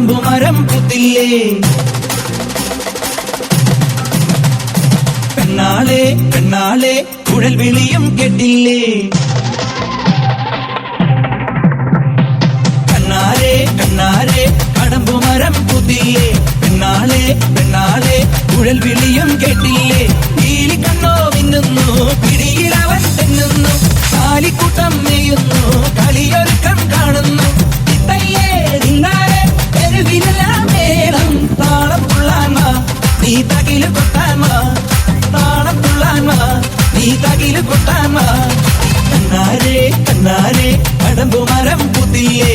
കടമ്പുമരം പുത്തില്ലേ പെണ്ണാളെ പെണ്ണാളെ കുഴൽ വിളിയും കേട്ടില്ലേ കണ്ണാരെ കണ്ണാരെ കടമ്പുമരം പുത്തില്ലേ പെണ്ണാളെ പെണ്ണാളെ കുഴൽ വിളിയും കേട്ടില്ലേ നീലി കണ്ണോ മിന്നുന്നു പിടിയിലവൻ തെന്നുന്നു കാലിക്കൂട്ടം മേയുന്നു കളിയൊരുക്കം കാണുന്നു ഇത്തയ്യേ നിന്നാലെ തെരുവിലെല്ലാം മേളം താളം തുള്ളാൻ വാ നീ തകില് കൊട്ടാൻ വാ താളം തുള്ളാൻ വാ നീ തകില് കൊട്ടാൻ വാ കണ്ണാരെ കണ്ണാരെ കടമ്പുമരം പുത്തില്ലേ